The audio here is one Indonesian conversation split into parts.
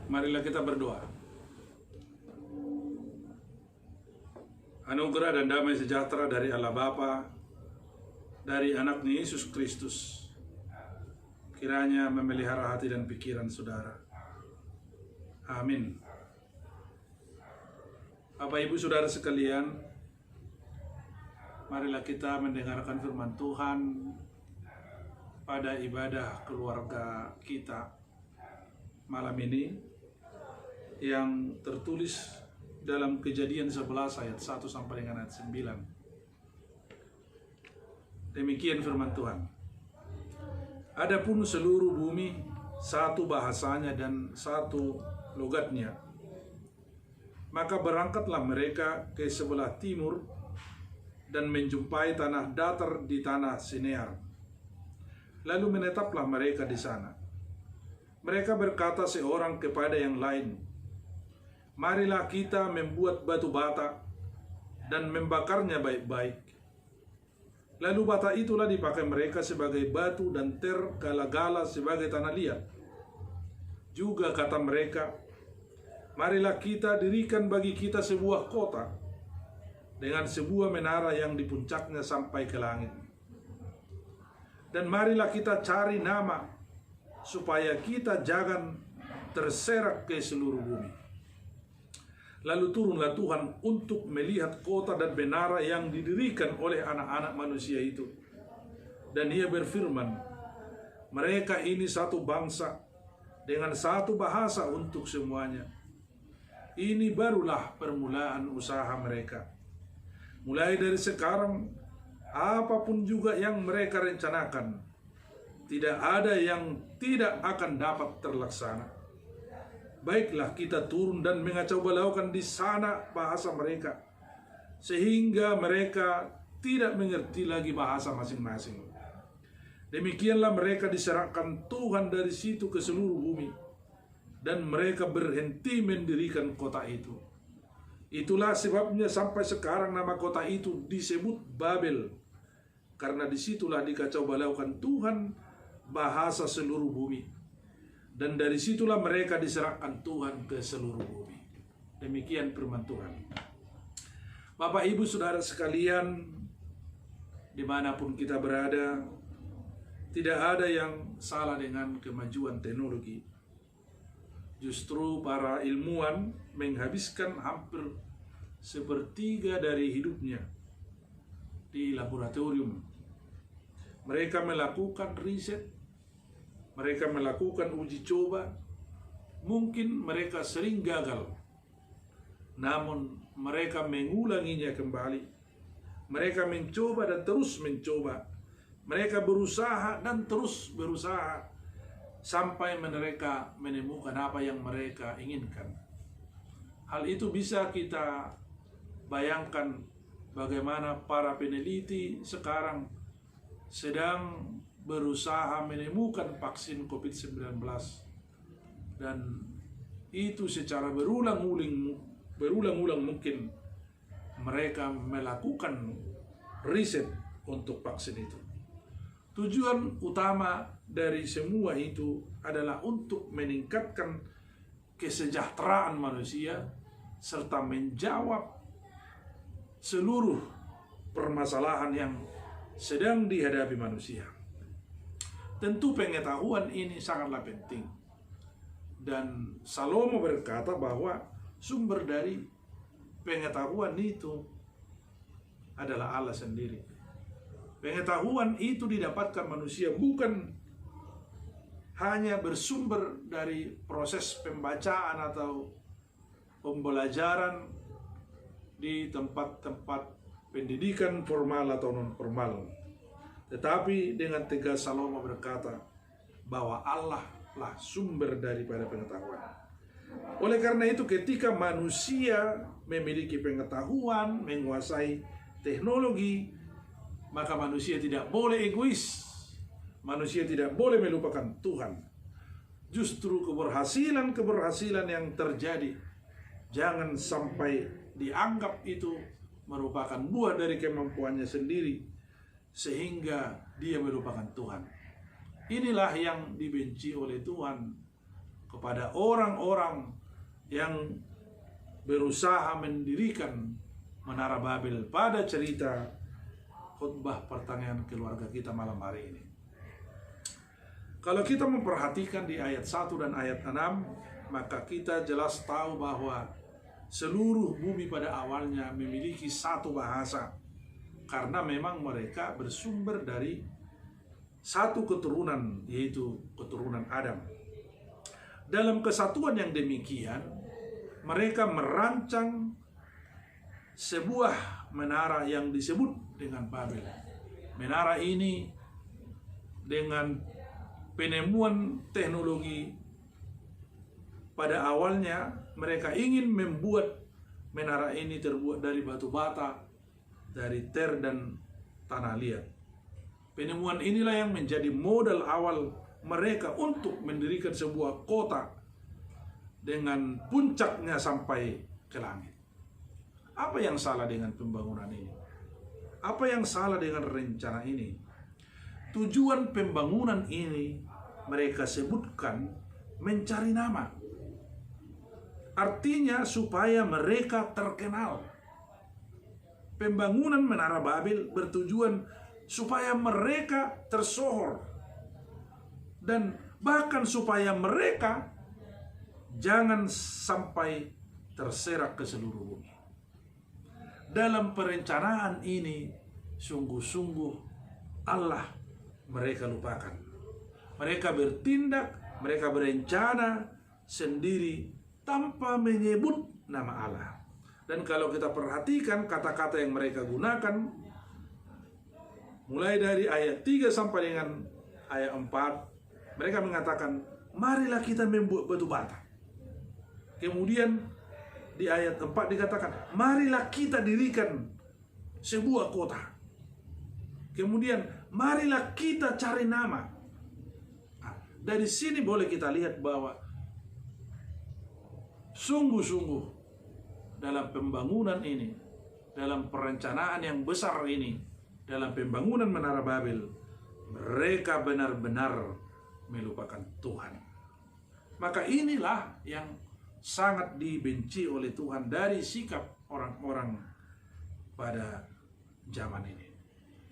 Marilah kita berdoa. Anugerah dan damai sejahtera dari Allah Bapa, dari anaknya Yesus Kristus, kiranya memelihara hati dan pikiran saudara. Amin. Bapak Ibu Saudara sekalian, marilah kita mendengarkan firman Tuhan pada ibadah keluarga kita malam ini, yang tertulis dalam Kejadian 11 ayat 1 sampai dengan ayat 9. Demikian firman Tuhan. Adapun seluruh bumi satu bahasanya dan satu logatnya, maka berangkatlah mereka ke sebelah timur dan menjumpai tanah datar di tanah Sinear. Lalu menetaplah mereka di sana. Mereka berkata seorang kepada yang lain, marilah kita membuat batu bata dan membakarnya baik-baik. Lalu bata itulah dipakai mereka sebagai batu dan gala-gala sebagai tanah liat. Juga kata mereka, marilah kita dirikan bagi kita sebuah kota dengan sebuah menara yang di puncaknya sampai ke langit. Dan marilah kita cari nama supaya kita jangan terserak ke seluruh bumi. Lalu turunlah Tuhan untuk melihat kota dan menara yang didirikan oleh anak-anak manusia itu. Dan Ia berfirman, mereka ini satu bangsa dengan satu bahasa untuk semuanya. Ini barulah permulaan usaha mereka. Mulai dari sekarang, apapun juga yang mereka rencanakan, tidak ada yang tidak akan dapat terlaksana. Baiklah kita turun dan mengacau balaukan di sana bahasa mereka, sehingga mereka tidak mengerti lagi bahasa masing-masing. Demikianlah mereka diserahkan Tuhan dari situ ke seluruh bumi, dan mereka berhenti mendirikan kota itu. Itulah sebabnya sampai sekarang nama kota itu disebut Babel, karena disitulah dikacau balaukan Tuhan bahasa seluruh bumi. Dan dari situlah mereka diserahkan Tuhan ke seluruh bumi. Demikian firman Tuhan. Bapak Ibu Saudara sekalian, dimanapun kita berada, tidak ada yang salah dengan kemajuan teknologi. Justru para ilmuwan menghabiskan hampir sepertiga dari hidupnya di laboratorium. Mereka melakukan riset, mereka melakukan uji coba. Mungkin mereka sering gagal, namun mereka mengulanginya kembali. Mereka mencoba dan terus mencoba. Mereka berusaha dan terus berusaha sampai mereka menemukan apa yang mereka inginkan. Hal itu bisa kita bayangkan bagaimana para peneliti sekarang sedang berusaha menemukan vaksin COVID-19, dan itu secara berulang-ulang mungkin mereka melakukan riset untuk vaksin itu. Tujuan utama dari semua itu adalah untuk meningkatkan kesejahteraan manusia serta menjawab seluruh permasalahan yang sedang dihadapi manusia. Tentu pengetahuan ini sangatlah penting. Dan Salomo berkata bahwa sumber dari pengetahuan itu adalah Allah sendiri. Pengetahuan itu didapatkan manusia bukan hanya bersumber dari proses pembacaan atau pembelajaran di tempat-tempat pendidikan formal atau non-formal. Tetapi dengan tegas Salomo berkata bahwa Allah lah sumber daripada pengetahuan. Oleh karena itu, ketika manusia memiliki pengetahuan, menguasai teknologi, maka manusia tidak boleh egois. Manusia tidak boleh melupakan Tuhan. Justru keberhasilan yang terjadi jangan sampai dianggap itu merupakan buah dari kemampuannya sendiri, sehingga dia melupakan Tuhan. Inilah yang dibenci oleh Tuhan, kepada orang-orang yang berusaha mendirikan Menara Babel pada cerita khutbah pertanyaan keluarga kita malam hari ini. Kalau kita memperhatikan di ayat 1 dan ayat 6, maka kita jelas tahu bahwa seluruh bumi pada awalnya memiliki satu bahasa, karena memang mereka bersumber dari satu keturunan, yaitu keturunan Adam. Dalam kesatuan yang demikian, mereka merancang sebuah menara yang disebut dengan Babel. Menara ini dengan penemuan teknologi pada awalnya mereka ingin membuat menara ini terbuat dari batu bata, dari ter dan tanah liat. Penemuan inilah yang menjadi modal awal mereka untuk mendirikan sebuah kota dengan puncaknya sampai ke langit. Apa yang salah dengan pembangunan ini? Apa yang salah dengan rencana ini? Tujuan pembangunan ini mereka sebutkan mencari nama. Artinya supaya mereka terkenal. Pembangunan Menara Babel bertujuan supaya mereka tersohor. Dan bahkan supaya mereka jangan sampai terserak ke seluruh bumi. Dalam perencanaan ini, sungguh-sungguh Allah mereka lupakan. Mereka bertindak, mereka berencana sendiri tanpa menyebut nama Allah. Dan kalau kita perhatikan kata-kata yang mereka gunakan, mulai dari ayat 3 sampai dengan ayat 4, mereka mengatakan, marilah kita membuat batu bata. Kemudian di ayat 4 dikatakan, marilah kita dirikan sebuah kota. Kemudian, marilah kita cari nama. Nah, dari sini boleh kita lihat bahwa sungguh-sungguh dalam pembangunan ini, dalam perencanaan yang besar ini, dalam pembangunan Menara Babel, mereka benar-benar melupakan Tuhan. Maka inilah yang sangat dibenci oleh Tuhan dari sikap orang-orang pada zaman ini.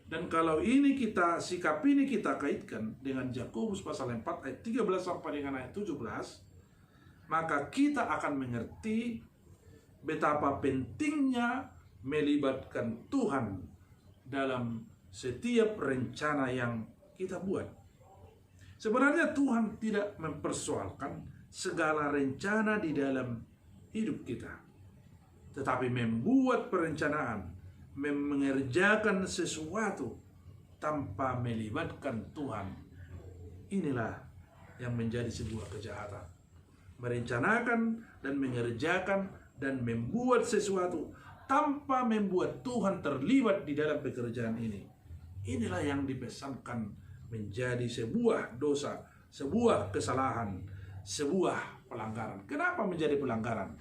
Dan kalau ini sikap ini kita kaitkan dengan Yakobus pasal 4 ayat 13 sampai dengan ayat 17, maka kita akan mengerti betapa pentingnya melibatkan Tuhan dalam setiap rencana yang kita buat. Sebenarnya Tuhan tidak mempersoalkan segala rencana di dalam hidup kita, tetapi membuat perencanaan, mengerjakan sesuatu tanpa melibatkan Tuhan, inilah yang menjadi sebuah kejahatan. Merencanakan dan mengerjakan dan membuat sesuatu tanpa membuat Tuhan terlibat di dalam pekerjaan ini, inilah yang dipesankan menjadi sebuah dosa, sebuah kesalahan, sebuah pelanggaran. Kenapa menjadi pelanggaran?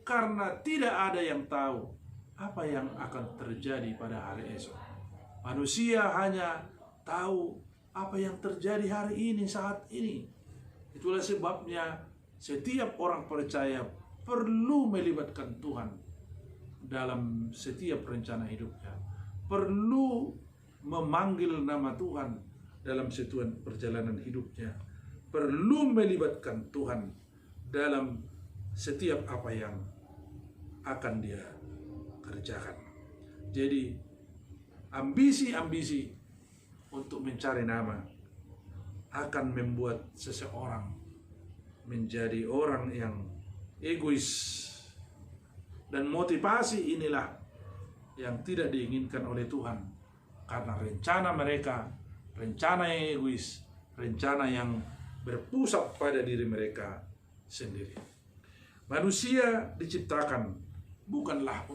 Karena tidak ada yang tahu apa yang akan terjadi pada hari esok. Manusia hanya tahu apa yang terjadi hari ini, saat ini. Itulah sebabnya setiap orang percaya perlu melibatkan Tuhan dalam setiap rencana hidupnya. Perlu memanggil nama Tuhan dalam setiap perjalanan hidupnya. Perlu melibatkan Tuhan dalam setiap apa yang akan dia kerjakan. Jadi ambisi-ambisi untuk mencari nama akan membuat seseorang menjadi orang yang egois, dan motivasi inilah yang tidak diinginkan oleh Tuhan, karena rencana mereka, rencana yang egois, rencana yang berpusat pada diri mereka sendiri. Manusia diciptakan bukanlah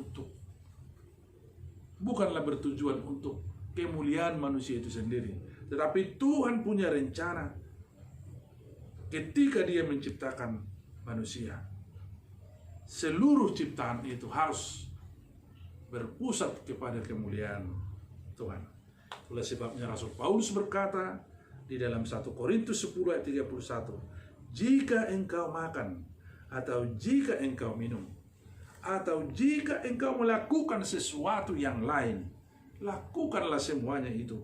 bertujuan untuk kemuliaan manusia itu sendiri, tetapi Tuhan punya rencana ketika Dia menciptakan manusia. Seluruh ciptaan itu harus berpusat kepada kemuliaan Tuhan. Itulah sebabnya Rasul Paulus berkata di dalam 1 Korintus 10 ayat 31, jika engkau makan, atau jika engkau minum, atau jika engkau melakukan sesuatu yang lain, lakukanlah semuanya itu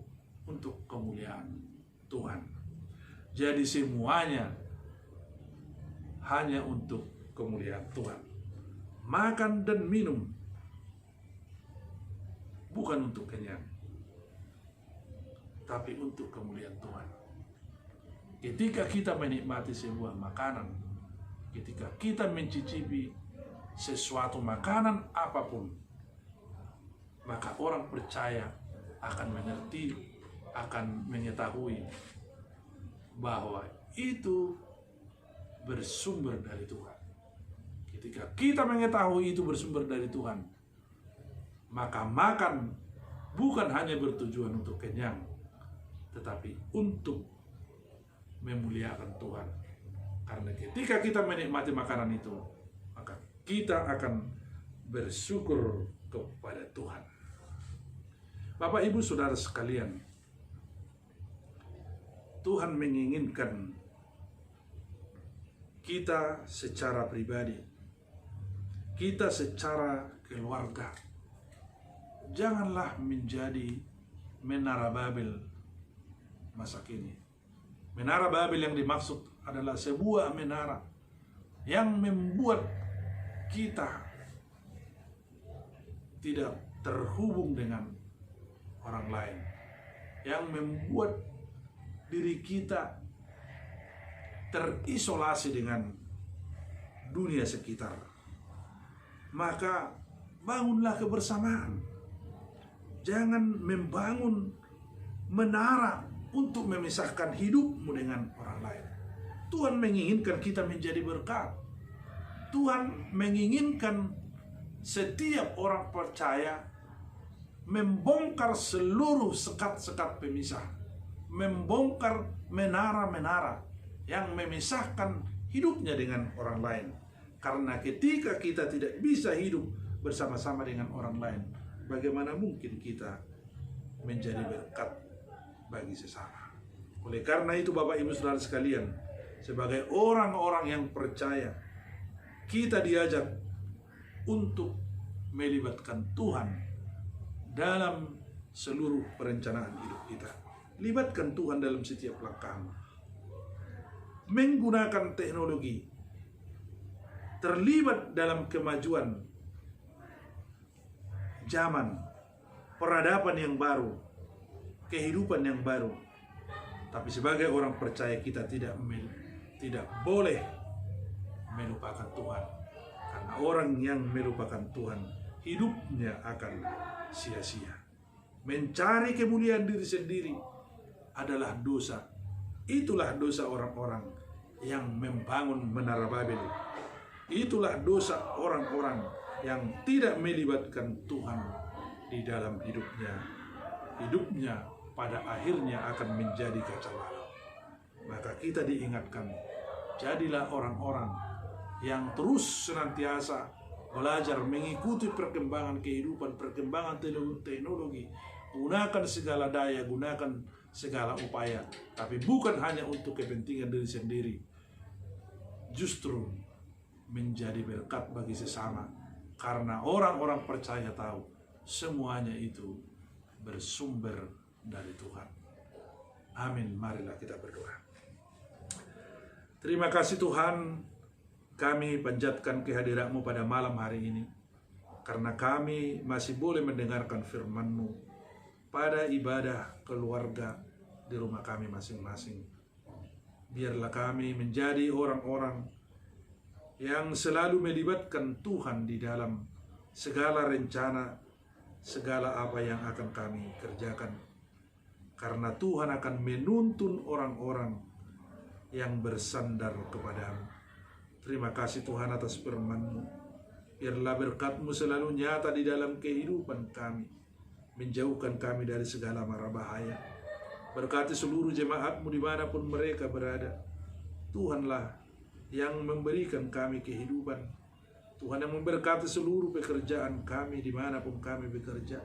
untuk kemuliaan Tuhan. Jadi semuanya hanya untuk kemuliaan Tuhan. Makan dan minum bukan untuk kenyang, tapi untuk kemuliaan Tuhan. Ketika kita menikmati sebuah makanan, ketika kita mencicipi sesuatu makanan apapun, maka orang percaya akan mengerti, akan mengetahui bahwa itu bersumber dari Tuhan. Ketika kita mengetahui itu bersumber dari Tuhan, maka makan bukan hanya bertujuan untuk kenyang, tetapi untuk memuliakan Tuhan. Karena ketika kita menikmati makanan itu, maka kita akan bersyukur kepada Tuhan. Bapak, Ibu, Saudara sekalian, Tuhan menginginkan kita secara pribadi, kita secara keluarga, janganlah menjadi menara Babel masa kini. Menara Babel yang dimaksud adalah sebuah menara yang membuat kita tidak terhubung dengan orang lain, yang membuat diri kita terisolasi dengan dunia sekitar. Maka bangunlah kebersamaan. Jangan membangun menara untuk memisahkan hidupmu dengan orang lain. Tuhan menginginkan kita menjadi berkat. Tuhan menginginkan setiap orang percaya membongkar seluruh sekat-sekat pemisah, membongkar menara-menara yang memisahkan hidupnya dengan orang lain. Karena ketika kita tidak bisa hidup bersama-sama dengan orang lain, bagaimana mungkin kita menjadi berkat bagi sesama? Oleh karena itu, Bapak Ibu Saudara sekalian, sebagai orang-orang yang percaya, kita diajak untuk melibatkan Tuhan dalam seluruh perencanaan hidup kita. Libatkan Tuhan dalam setiap langkahmu. Menggunakan teknologi, terlibat dalam kemajuan zaman, peradaban yang baru, kehidupan yang baru. Tapi sebagai orang percaya, kita tidak boleh melupakan Tuhan. Karena orang yang melupakan Tuhan, hidupnya akan sia-sia. Mencari kemuliaan diri sendiri adalah dosa. Itulah dosa orang-orang yang membangun menara Babel. Itulah dosa orang-orang yang tidak melibatkan Tuhan di dalam hidupnya. Hidupnya pada akhirnya akan menjadi kacau balau. Maka kita diingatkan, jadilah orang-orang yang terus senantiasa belajar mengikuti perkembangan kehidupan, perkembangan teknologi. Gunakan segala daya, gunakan segala upaya, tapi bukan hanya untuk kepentingan diri sendiri, justru menjadi berkat bagi sesama. Karena orang-orang percaya tahu semuanya itu bersumber dari Tuhan. Amin. Marilah kita berdoa. Terima kasih Tuhan, kami panjatkan kehadirat-Mu pada malam hari ini, karena kami masih boleh mendengarkan firman-Mu pada ibadah keluarga di rumah kami masing-masing. Biarlah kami menjadi orang-orang yang selalu melibatkan Tuhan di dalam segala rencana, segala apa yang akan kami kerjakan. Karena Tuhan akan menuntun orang-orang yang bersandar kepadamu. Terima kasih Tuhan atas firman-Mu. Biarlah berkat-Mu selalu nyata di dalam kehidupan kami, menjauhkan kami dari segala mara bahaya. Berkati seluruh jemaat-Mu dimanapun mereka berada. Tuhanlah yang memberikan kami kehidupan. Tuhan yang memberkati seluruh pekerjaan kami dimanapun kami bekerja.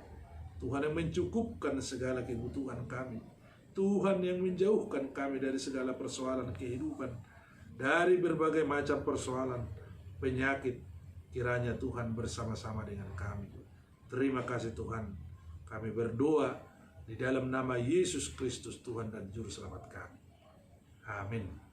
Tuhan yang mencukupkan segala kebutuhan kami. Tuhan yang menjauhkan kami dari segala persoalan kehidupan. dari berbagai macam persoalan, penyakit. Kiranya Tuhan bersama-sama dengan kami. Terima kasih Tuhan. Kami berdoa di dalam nama Yesus Kristus, Tuhan dan Juru Selamat kami. Amin.